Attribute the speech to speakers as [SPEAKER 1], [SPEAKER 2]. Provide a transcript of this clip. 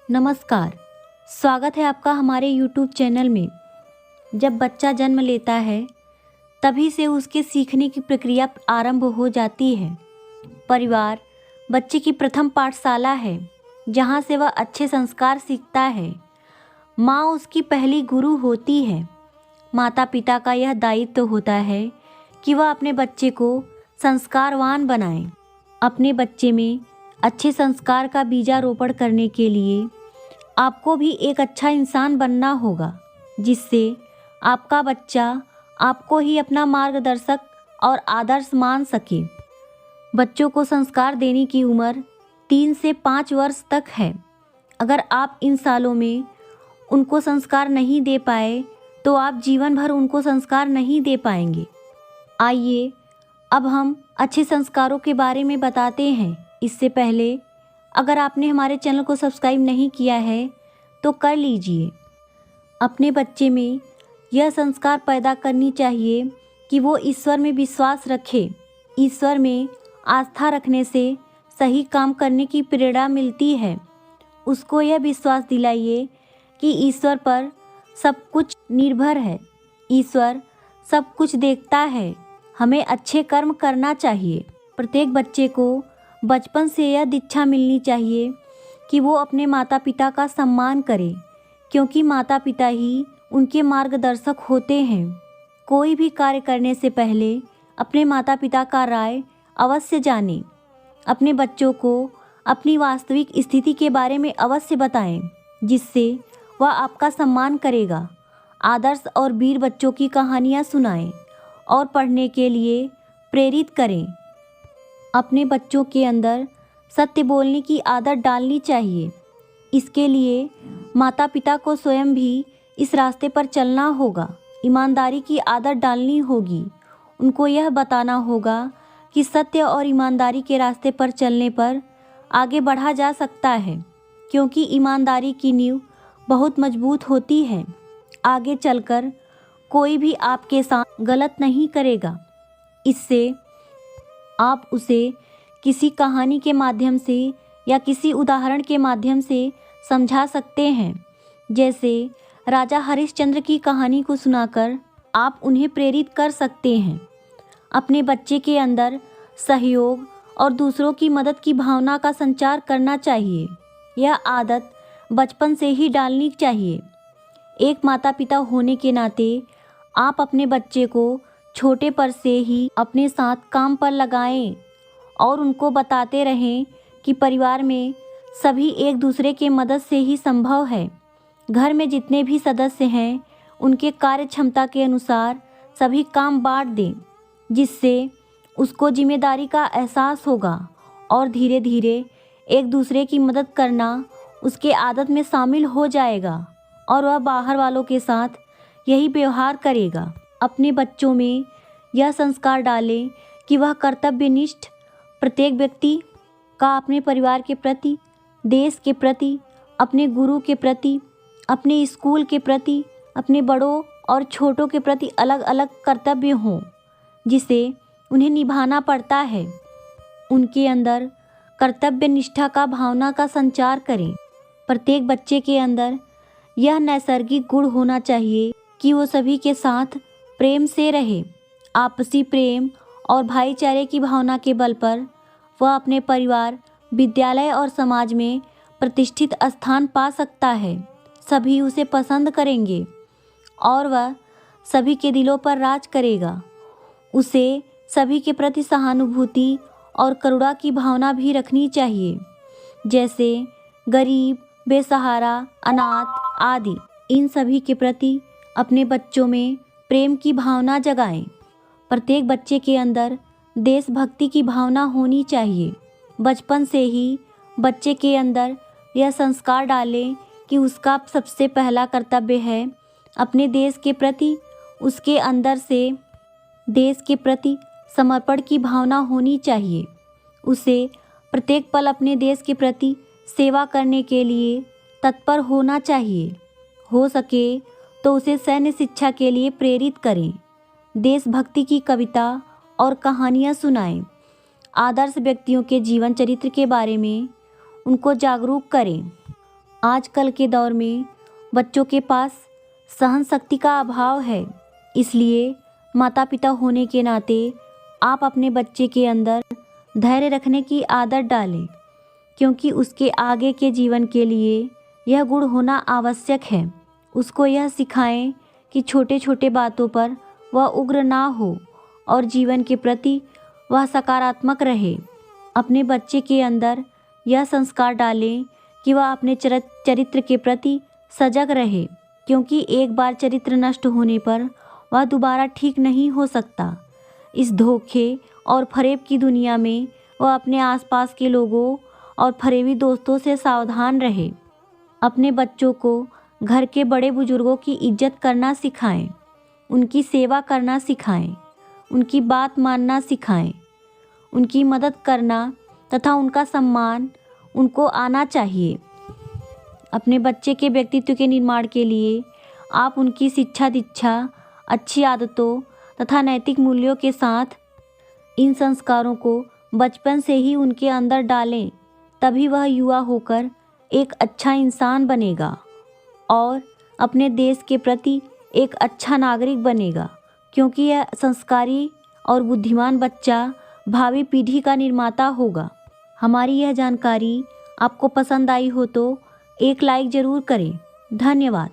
[SPEAKER 1] नमस्कार। स्वागत है आपका हमारे YouTube चैनल में। जब बच्चा जन्म लेता है तभी से उसके सीखने की प्रक्रिया आरंभ हो जाती है। परिवार बच्चे की प्रथम पाठशाला है जहाँ से वह अच्छे संस्कार सीखता है। माँ उसकी पहली गुरु होती है। माता पिता का यह दायित्व होता है कि वह अपने बच्चे को संस्कारवान बनाए। अपने बच्चे में अच्छे संस्कार का बीजारोपण करने के लिए आपको भी एक अच्छा इंसान बनना होगा, जिससे आपका बच्चा आपको ही अपना मार्गदर्शक और आदर्श मान सके। बच्चों को संस्कार देने की उम्र 3 से 5 वर्ष तक है। अगर आप इन सालों में उनको संस्कार नहीं दे पाए तो आप जीवन भर उनको संस्कार नहीं दे पाएंगे। आइए अब हम अच्छे संस्कारों के बारे में बताते हैं। इससे पहले अगर आपने हमारे चैनल को सब्सक्राइब नहीं किया है तो कर लीजिए। अपने बच्चे में यह संस्कार पैदा करनी चाहिए कि वो ईश्वर में विश्वास रखे। ईश्वर में आस्था रखने से सही काम करने की प्रेरणा मिलती है। उसको यह विश्वास दिलाइए कि ईश्वर पर सब कुछ निर्भर है। ईश्वर सब कुछ देखता है। हमें अच्छे कर्म करना चाहिए। प्रत्येक बच्चे को बचपन से यह दीक्षा मिलनी चाहिए कि वो अपने माता पिता का सम्मान करे, क्योंकि माता पिता ही उनके मार्गदर्शक होते हैं। कोई भी कार्य करने से पहले अपने माता पिता का राय अवश्य जानें। अपने बच्चों को अपनी वास्तविक स्थिति के बारे में अवश्य बताएं, जिससे वह आपका सम्मान करेगा। आदर्श और वीर बच्चों की कहानियाँ सुनाएं और पढ़ने के लिए प्रेरित करें। अपने बच्चों के अंदर सत्य बोलने की आदत डालनी चाहिए। इसके लिए माता पिता को स्वयं भी इस रास्ते पर चलना होगा। ईमानदारी की आदत डालनी होगी। उनको यह बताना होगा कि सत्य और ईमानदारी के रास्ते पर चलने पर आगे बढ़ा जा सकता है, क्योंकि ईमानदारी की नींव बहुत मजबूत होती है। आगे चलकर कोई भी आपके साथ गलत नहीं करेगा। इससे आप उसे किसी कहानी के माध्यम से या किसी उदाहरण के माध्यम से समझा सकते हैं। जैसे राजा हरिश्चंद्र की कहानी को सुनाकर आप उन्हें प्रेरित कर सकते हैं। अपने बच्चे के अंदर सहयोग और दूसरों की मदद की भावना का संचार करना चाहिए। यह आदत बचपन से ही डालनी चाहिए। एक माता पिता होने के नाते आप अपने बच्चे को छोटे पर से ही अपने साथ काम पर लगाएं और उनको बताते रहें कि परिवार में सभी एक दूसरे के मदद से ही संभव है। घर में जितने भी सदस्य हैं उनके कार्य क्षमता के अनुसार सभी काम बांट दें, जिससे उसको जिम्मेदारी का एहसास होगा और धीरे धीरे एक दूसरे की मदद करना उसके आदत में शामिल हो जाएगा और वह बाहर वालों के साथ यही व्यवहार करेगा। अपने बच्चों में यह संस्कार डालें कि वह कर्तव्यनिष्ठ प्रत्येक व्यक्ति का अपने परिवार के प्रति, देश के प्रति, अपने गुरु के प्रति, अपने स्कूल के प्रति, अपने बड़ों और छोटों के प्रति अलग अलग कर्तव्य हों, जिसे उन्हें निभाना पड़ता है। उनके अंदर कर्तव्य निष्ठा का भावना का संचार करें। प्रत्येक बच्चे के अंदर यह नैसर्गिक गुण होना चाहिए कि वो सभी के साथ प्रेम से रहे। आपसी प्रेम और भाईचारे की भावना के बल पर वह अपने परिवार, विद्यालय और समाज में प्रतिष्ठित स्थान पा सकता है। सभी उसे पसंद करेंगे और वह सभी के दिलों पर राज करेगा। उसे सभी के प्रति सहानुभूति और करुणा की भावना भी रखनी चाहिए, जैसे गरीब, बेसहारा, अनाथ आदि। इन सभी के प्रति अपने बच्चों में प्रेम की भावना जगाएं। प्रत्येक बच्चे के अंदर देशभक्ति की भावना होनी चाहिए। बचपन से ही बच्चे के अंदर यह संस्कार डालें कि उसका सबसे पहला कर्तव्य है अपने देश के प्रति। उसके अंदर से देश के प्रति समर्पण की भावना होनी चाहिए। उसे प्रत्येक पल अपने देश के प्रति सेवा करने के लिए तत्पर होना चाहिए। हो सके तो उसे सैन्य शिक्षा के लिए प्रेरित करें। देशभक्ति की कविता और कहानियाँ सुनाएं। आदर्श व्यक्तियों के जीवन चरित्र के बारे में उनको जागरूक करें। आजकल के दौर में बच्चों के पास सहन शक्ति का अभाव है, इसलिए माता पिता होने के नाते आप अपने बच्चे के अंदर धैर्य रखने की आदत डालें, क्योंकि उसके आगे के जीवन के लिए यह गुण होना आवश्यक है। उसको यह सिखाएं कि छोटे छोटे बातों पर वह उग्र ना हो और जीवन के प्रति वह सकारात्मक रहे। अपने बच्चे के अंदर यह संस्कार डालें कि वह अपने चरित्र के प्रति सजग रहे, क्योंकि एक बार चरित्र नष्ट होने पर वह दोबारा ठीक नहीं हो सकता। इस धोखे और फरेब की दुनिया में वह अपने आसपास के लोगों और फरेबी दोस्तों से सावधान रहे। अपने बच्चों को घर के बड़े बुजुर्गों की इज्जत करना सिखाएं, उनकी सेवा करना सिखाएं, उनकी बात मानना सिखाएं, उनकी मदद करना तथा उनका सम्मान उनको आना चाहिए। अपने बच्चे के व्यक्तित्व के निर्माण के लिए आप उनकी शिक्षा दीक्षा, अच्छी आदतों तथा नैतिक मूल्यों के साथ इन संस्कारों को बचपन से ही उनके अंदर डालें, तभी वह युवा होकर एक अच्छा इंसान बनेगा और अपने देश के प्रति एक अच्छा नागरिक बनेगा, क्योंकि यह संस्कारी और बुद्धिमान बच्चा भावी पीढ़ी का निर्माता होगा। हमारी यह जानकारी आपको पसंद आई हो तो एक लाइक ज़रूर करें। धन्यवाद।